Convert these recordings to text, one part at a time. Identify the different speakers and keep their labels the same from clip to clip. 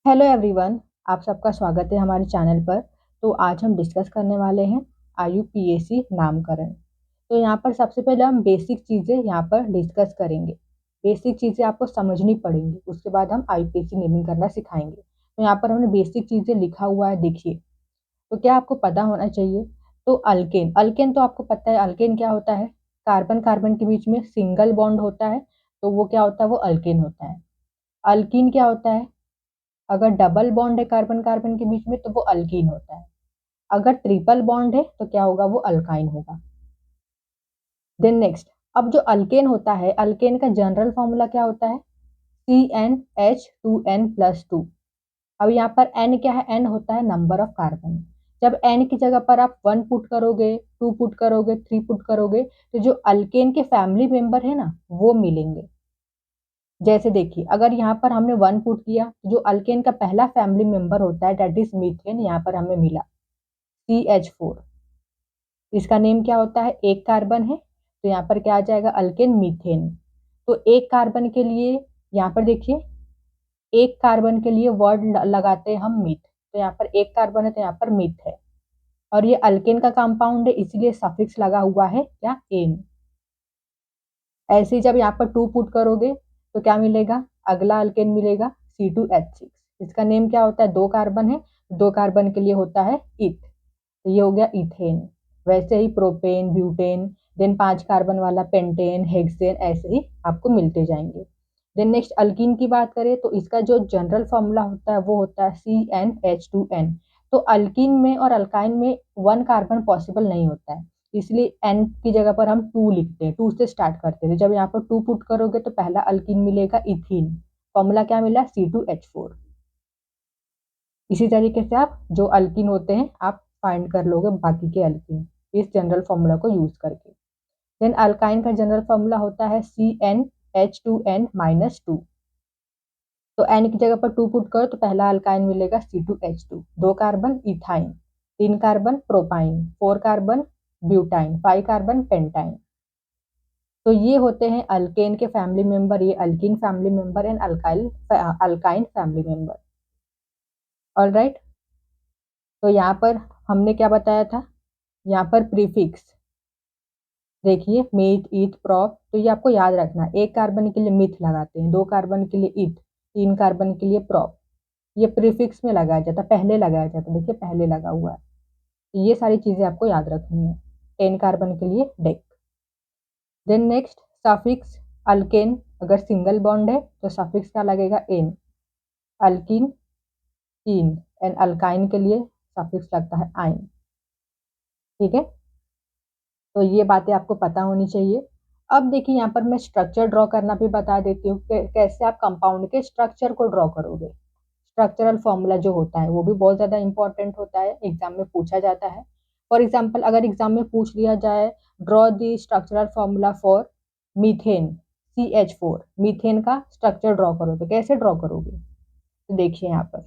Speaker 1: Hello everyone. आप सबका स्वागत है हमारे चैनल पर। तो आज हम डिस्कस करने वाले हैं आईयूपीएसी नामकरण। तो यहाँ पर सबसे पहले हम बेसिक चीज़ें यहाँ पर डिस्कस करेंगे। बेसिक चीज़ें आपको समझनी पड़ेंगी, उसके बाद हम आईयूपीएसी नेमिंग करना सिखाएंगे। तो यहाँ पर हमने बेसिक चीज़ें लिखा हुआ है, देखिए। तो क्या आपको पता होना चाहिए? तो अल्केन अल्केन तो आपको पता है, अल्केन क्या होता है? कार्बन कार्बन के बीच में सिंगल बॉन्ड होता है, तो वो क्या होता है? वो अल्केन होता है। अल्कीन क्या होता है? अगर डबल बॉन्ड है कार्बन कार्बन के बीच में तो वो अल्कीन होता है। अगर ट्रिपल बॉन्ड है तो क्या होगा? वो अल्काइन होगा। देन नेक्स्ट, अब जो अल्केन होता है, अल्केन का जनरल फॉर्मूला क्या होता है? CnH2n+2। अब यहाँ पर n क्या है? n होता है नंबर ऑफ कार्बन। जब n की जगह पर आप 1 पुट करोगे, 2 पुट करोगे, 3 पुट करोगे, तो जो अल्केन के फैमिली मेंबर है ना, वो मिलेंगे। जैसे देखिए, अगर यहाँ पर हमने 1 पुट किया तो जो अल्केन का पहला फैमिली मेंबर होता है दैट इज मीथेन, यहाँ पर हमें मिला CH4। इसका नेम क्या होता है? एक कार्बन है, तो यहाँ पर क्या आ जाएगा? Alkane methane. तो एक कार्बन के लिए यहाँ पर देखिए, एक कार्बन के लिए वर्ड लगाते हैं हम मीथ। तो यहाँ पर एक कार्बन है तो यहाँ पर मीथ है। और ये अल्केन का कंपाउंड है, इसलिए सफिक्स लगा हुआ है क्या? एन। ऐसे ही जब यहाँ पर 2 पुट करोगे तो क्या मिलेगा? अगला अल्केन मिलेगा C2H6। इसका नेम क्या होता है? दो कार्बन है, दो कार्बन के लिए होता है इथ। तो ये हो गया इथेन। वैसे ही प्रोपेन, ब्यूटेन, देन 5 कार्बन वाला पेंटेन, हेक्सेन, ऐसे ही आपको मिलते जाएंगे। देन नेक्स्ट अल्कीन की बात करें तो इसका जो जनरल फॉर्मूला होता है वो होता है CnH2n। तो अल्कीन में और अल्काइन में 1 कार्बन पॉसिबल नहीं होता है, इसलिए n की जगह पर हम 2 लिखते हैं, 2 से स्टार्ट करते हैं। तो जब यहाँ पर 2 पुट करोगे तो पहला अल्कीन मिलेगा इथीन। फॉर्मूला क्या मिला? C2H4। इसी तरीके से आप जो अल्कीन होते हैं आप फाइंड कर लोगे बाकी के अल्कीन इस जनरल फॉर्मूला को यूज करके। देन अल्काइन का जनरल फॉर्मूला होता है CnH2n-2। तो n की जगह पर 2 पुट करो तो पहला अल्काइन मिलेगा C2H2। 2 carbon ethyne, 3 carbon propyne, 4 carbon butyne, 5 carbon pentyne. तो ये होते हैं अल्केन के फैमिली मेंबर, ये alkyne family member and alkyne family member. All right. तो यहाँ पर हमने क्या बताया था? यहाँ पर प्रीफिक्स देखिए, मीथ, ईथ, प्रोप। तो ये आपको याद रखना है। एक कार्बन के लिए मिथ लगाते हैं, 2 कार्बन के लिए ईथ, 3 कार्बन के लिए प्रोप। ये प्रीफिक्स में लगाया जाता है, पहले लगाया जाता है। देखिए पहले लगा हुआ है। तो ये सारी चीजें आपको याद रखनी है। 10 कार्बन के लिए dec. Then next suffix alkane, अगर सिंगल बॉन्ड है तो सफिक्स क्या लगेगा? एन। अल्कीन कीन, एंड अल्काइन के लिए सफिक्स लगता है आइन। ठीक है, तो ये बातें आपको पता होनी चाहिए। अब देखिए, यहाँ पर मैं स्ट्रक्चर ड्रॉ करना भी बता देती हूँ कि कैसे आप कंपाउंड के स्ट्रक्चर को ड्रॉ करोगे। स्ट्रक्चरल फॉर्मूला जो होता है वो भी बहुत ज्यादा इंपॉर्टेंट होता है, एग्जाम में पूछा जाता है। फॉर एग्जाम्पल, अगर एग्जाम में पूछ लिया जाए draw the structural formula for methane CH4, methane का स्ट्रक्चर ड्रॉ करो, तो कैसे ड्रॉ करोगे? तो देखिए यहाँ पर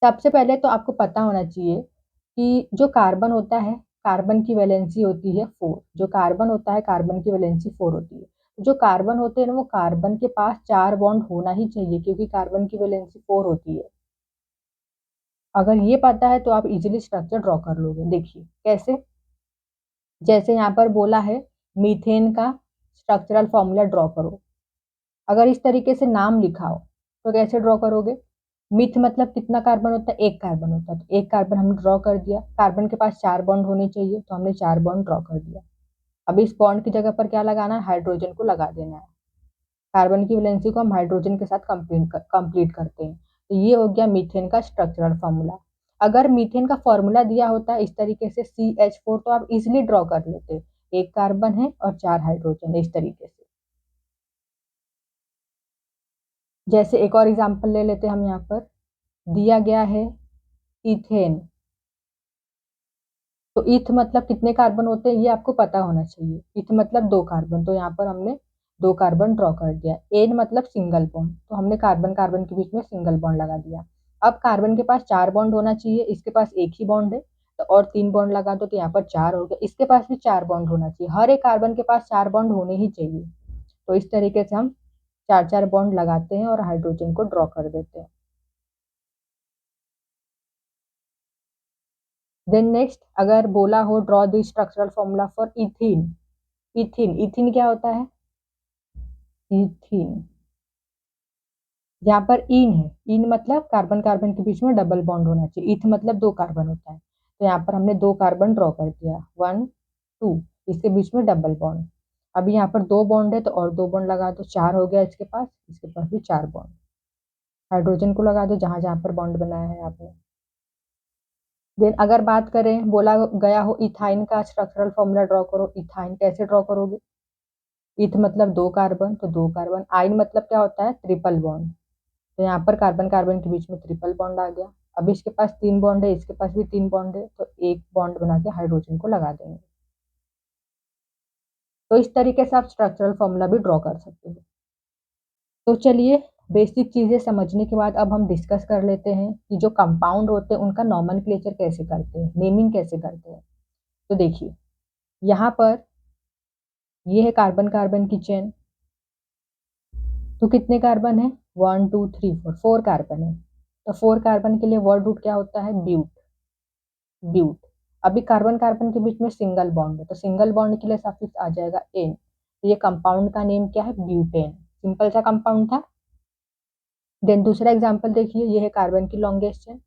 Speaker 1: सबसे पहले तो आपको पता होना चाहिए कि जो कार्बन होता है, कार्बन की वैलेंसी होती है 4। जो कार्बन होता है, कार्बन की वैलेंसी 4 होती है। जो कार्बन होते हैं ना, वो कार्बन के पास 4 बॉन्ड होना ही चाहिए, क्योंकि कार्बन की वैलेंसी 4 होती है। अगर ये पता है तो आप इजीली स्ट्रक्चर ड्रॉ कर लोगे। देखिए कैसे, जैसे यहाँ पर बोला है मीथेन का स्ट्रक्चरल फॉर्मूला ड्रॉ करो। अगर इस तरीके से नाम लिखा हो तो कैसे ड्रॉ करोगे? मिथ मतलब कितना कार्बन होता है? एक कार्बन होता है, तो एक कार्बन हमने ड्रॉ कर दिया। कार्बन के पास 4 बॉन्ड होने चाहिए, तो हमने 4 बॉन्ड ड्रॉ कर दिया। अब इस बॉन्ड की जगह पर क्या लगाना है? हाइड्रोजन को लगा देना है। कार्बन की वैलेंसी को हम हाइड्रोजन के साथ कंप्लीट करते हैं। तो ये हो गया मीथेन का स्ट्रक्चरल फॉर्मूला। अगर मीथेन का फॉर्मूला दिया होता है इस तरीके से CH4, तो आप इजिली ड्रॉ कर लेते। एक कार्बन है और 4 हाइड्रोजन है, इस तरीके से। जैसे एक और एग्जांपल ले लेते हैं हम। यहाँ पर दिया गया है इथेन। तो इथ मतलब कितने कार्बन होते हैं ये आपको पता होना चाहिए। इथ मतलब 2 कार्बन, तो यहाँ पर हमने 2 कार्बन ड्रॉ कर दिया। एन मतलब सिंगल बॉन्ड, तो हमने कार्बन कार्बन के बीच में सिंगल बॉन्ड लगा दिया। अब कार्बन के पास 4 बॉन्ड होना चाहिए, इसके पास एक ही बॉन्ड है, तो और 3 बॉन्ड लगा दो, तो यहाँ पर 4 हो गया। इसके पास भी 4 बॉन्ड होना चाहिए, हर एक कार्बन के पास 4 बॉन्ड होने ही चाहिए। तो इस तरीके से हम चार चार बॉन्ड लगाते हैं और हाइड्रोजन को ड्रॉ कर देते हैं। देन नेक्स्ट, अगर बोला हो draw the structural formula for ethene. Ethene, ethene क्या होता है? इथीन, यहाँ पर इन है, इन मतलब कार्बन कार्बन के बीच में डबल बॉन्ड होना चाहिए, इथ मतलब दो कार्बन होता है, तो यहाँ पर हमने दो कार्बन ड्रॉ कर दिया, 1 2, इसके बीच में डबल बॉन्ड। अभी यहाँ पर दो बॉन्ड है तो और दो बॉन्ड लगा दो, चार हो गया इसके पास भी चार बॉन्ड। हाइड्रोजन को लगा दो जहां जहां पर बॉन्ड बनाया है आपने। देन अगर बात करें, बोला गया हो इथाइन का स्ट्रक्चरल फॉर्मूला ड्रॉ करो, इथाइन कैसे ड्रॉ करोगे? इथ मतलब दो कार्बन, तो दो कार्बन, आइन मतलब क्या होता है? ट्रिपल बॉन्ड, तो यहाँ पर कार्बन कार्बन के बीच में ट्रिपल बॉन्ड आ गया। अब इसके पास तीन बॉन्ड है, इसके पास भी तीन बॉन्ड है, तो एक बॉन्ड बना के हाइड्रोजन को लगा देंगे। तो इस तरीके से आप स्ट्रक्चरल फॉर्मूला भी ड्रॉ कर सकते हो। तो चलिए, बेसिक चीजें समझने के बाद अब हम डिस्कस कर लेते हैं कि जो कंपाउंड होते हैं उनका नॉमेनक्लेचर कैसे करते हैं, नेमिंग कैसे करते हैं। तो देखिए, यहाँ पर ये है कार्बन कार्बन की चेन, तो कितने कार्बन है? 1 2 3 4, फोर कार्बन है, तो फोर कार्बन के लिए वर्ड रूट क्या होता है? ब्यूट, ब्यूट। अभी कार्बन कार्बन के बीच में सिंगल बॉन्ड है, तो सिंगल बॉन्ड के लिए सफिक्स आ जाएगा एन, तो ये कंपाउंड का नेम क्या है? ब्यूटेन। सिंपल सा कंपाउंड था। देन दूसरा एग्जांपल देखिए, ये है कार्बन की लॉन्गेस्ट चेन,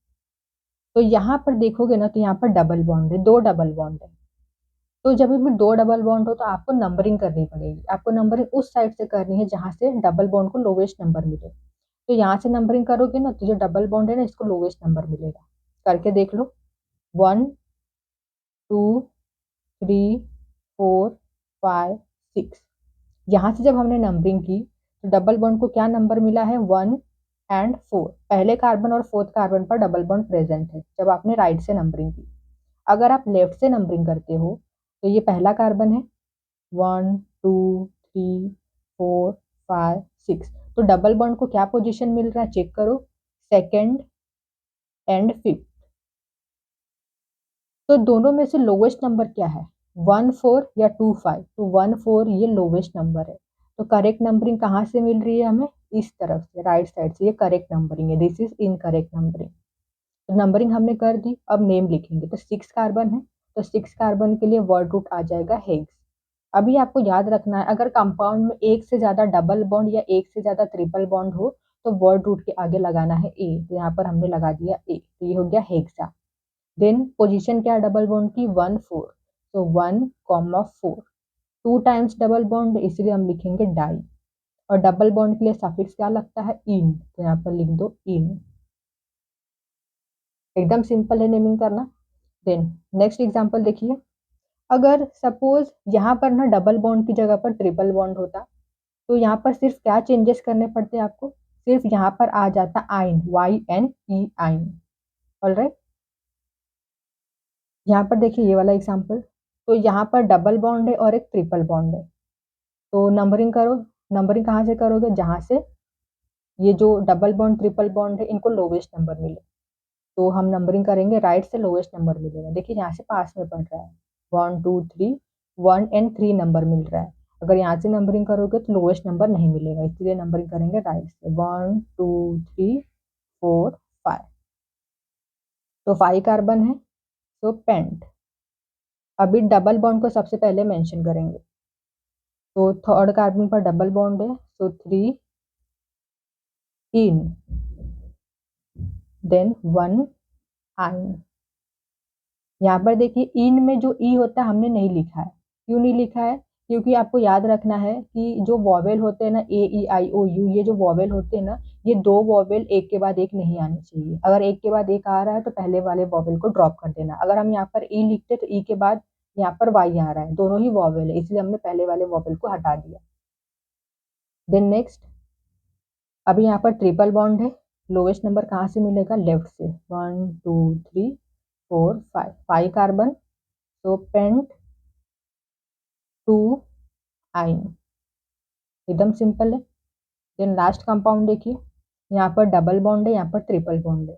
Speaker 1: तो यहाँ पर देखोगे ना, तो यहाँ पर डबल बॉन्ड है, दो डबल बॉन्ड है, तो जब भी दो डबल बॉन्ड हो तो आपको नंबरिंग करनी पड़ेगी, आपको नंबरिंग उस साइड से करनी है जहां से डबल बॉन्ड को लोवेस्ट नंबर मिले। तो यहाँ से नंबरिंग करोगे ना, तो जो डबल बॉन्ड है ना, इसको लोवेस्ट नंबर मिलेगा। करके देख लो, 1 2 3 4 5 6। यहाँ से जब हमने नंबरिंग की तो डबल बॉन्ड को क्या नंबर मिला है? 1 और 4, पहले कार्बन और फोर्थ कार्बन पर डबल बॉन्ड प्रेजेंट है जब आपने राइट से नंबरिंग की। अगर आप लेफ्ट से नंबरिंग करते हो तो ये पहला कार्बन है, 1 2 3 4 5 6, तो डबल बॉन्ड को क्या पोजीशन मिल रहा है? चेक करो, सेकेंड एंड फिफ्थ। तो दोनों में से लोवेस्ट नंबर क्या है? 1 4 या 2 5? तो 1 4 ये लोवेस्ट नंबर है, तो करेक्ट नंबरिंग कहाँ से मिल रही है हमें? इस तरफ से, राइट साइड से, ये करेक्ट नंबरिंग है, दिस इज इनकरेक्ट नंबरिंग। तो नंबरिंग हमने कर दी, अब नेम लिखेंगे, तो सिक्स कार्बन है, तो सिक्स कार्बन के लिए वर्ड रूट आ जाएगा हेक्स। अभी आपको याद रखना है, अगर कंपाउंड में एक से ज्यादा डबल बॉन्ड या एक से ज्यादा ट्रिपल बॉन्ड हो तो वर्ड रूट के आगे लगाना है ए, तो यहाँ पर हमने लगा दिया ए, तो ये हो गया हेक्सा। देन पोजीशन क्या है डबल बॉन्ड की? 1 4, तो 1 4, टू टाइम्स डबल बॉन्ड इसलिए हम लिखेंगे डाई। और डबल बॉन्ड के लिए सफिक्स क्या लगता है? इन, तो यहाँ पर लिख दो इन। एकदम सिंपल है नेमिंग करना। देन नेक्स्ट एग्जांपल देखिए, अगर सपोज यहाँ पर ना डबल बॉन्ड की जगह पर ट्रिपल बॉन्ड होता, तो यहाँ पर सिर्फ क्या चेंजेस करने पड़ते हैं आपको? सिर्फ यहाँ पर आ जाता आइन, YNE, आइन। ऑलराइट, यहाँ पर देखिए ये वाला एग्जांपल, तो यहाँ पर डबल बॉन्ड है और एक ट्रिपल बॉन्ड है, तो नंबरिंग करो। नंबरिंग कहाँ से करोगे? जहां से ये जो डबल बॉन्ड ट्रिपल बॉन्ड है इनको लोवेस्ट नंबर मिले, तो हम नंबरिंग करेंगे राइट से, लोवेस्ट नंबर मिलेगा। देखिए यहाँ से पास में पड़ रहा है, 1 2 3, 1 और 3 नंबर मिल रहा है। अगर यहाँ से नंबरिंग करोगे तो लोवेस्ट नंबर नहीं मिलेगा, इसलिए नंबरिंग करेंगे राइट से, 1 2 3 4 5। तो 5 कार्बन है, तो पेंट। अभी डबल बॉन्ड को सबसे पहले मेंशन करेंगे, तो थर्ड कार्बन पर डबल बॉन्ड है, तो 3 इन, देन 1 आइन। यहाँ पर देखिए इन में जो ई होता है हमने नहीं लिखा है, क्यों नहीं लिखा है? क्योंकि आपको याद रखना है कि जो वॉवेल होते हैं ना, A E I O U, ये जो वॉवेल होते हैं ना, ये दो वॉवेल एक के बाद एक नहीं आने चाहिए। अगर एक के बाद एक आ रहा है तो पहले वाले वॉवेल को ड्रॉप कर देना। अगर हम यहाँ पर ई लिखते तो ई के बाद यहाँ पर वाई आ रहा है, दोनों ही वॉवेल है, इसलिए हमने पहले वाले वॉवेल को हटा दिया। देन नेक्स्ट, अभी यहाँ पर ट्रिपल बॉन्ड है, लोवेस्ट नंबर कहाँ से मिलेगा? लेफ्ट से, 1 2 3 4 5, 5 कार्बन, तो पेंट 2 आइन। एकदम सिंपल है। देन लास्ट कंपाउंड देखिए, यहाँ पर डबल बॉन्ड है, यहाँ पर ट्रिपल बॉन्ड है,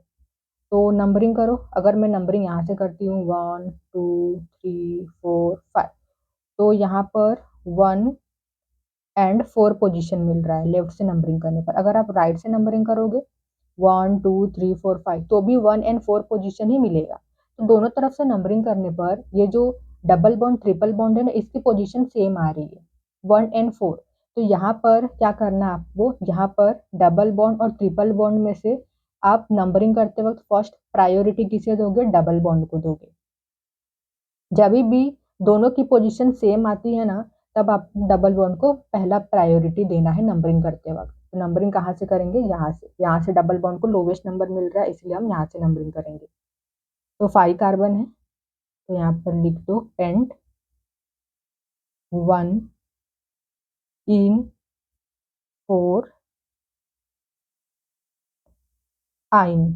Speaker 1: तो नंबरिंग करो। अगर मैं नंबरिंग यहाँ से करती हूँ 1 2 3 4 5, तो यहाँ पर 1 एंड 4 पोजीशन मिल रहा है लेफ्ट से नंबरिंग करने पर। अगर आप राइट से नंबरिंग करोगे 1 2 3 4 5 तो भी 1 एंड 4 पोजीशन ही मिलेगा। तो दोनों तरफ से नंबरिंग करने पर ये जो डबल बॉन्ड ट्रिपल बॉन्ड है ना, इसकी पोजीशन सेम आ रही है 1 एंड 4। तो यहाँ पर क्या करना है आपको, यहाँ पर डबल बॉन्ड और ट्रिपल बॉन्ड में से आप नंबरिंग करते वक्त फर्स्ट प्रायोरिटी किसे दोगे, डबल बॉन्ड को दोगे। जब भी दोनों की पोजीशन सेम आती है ना, तब आप डबल बॉन्ड को पहला प्रायोरिटी देना है नंबरिंग करते वक्त। तो नंबरिंग कहाँ से करेंगे, यहाँ से डबल बॉन्ड को लोवेस्ट नंबर मिल रहा है, इसलिए हम यहाँ से नंबरिंग करेंगे। तो 5 कार्बन है, तो यहाँ पर लिख दो एंड 1 इन 4 आइन।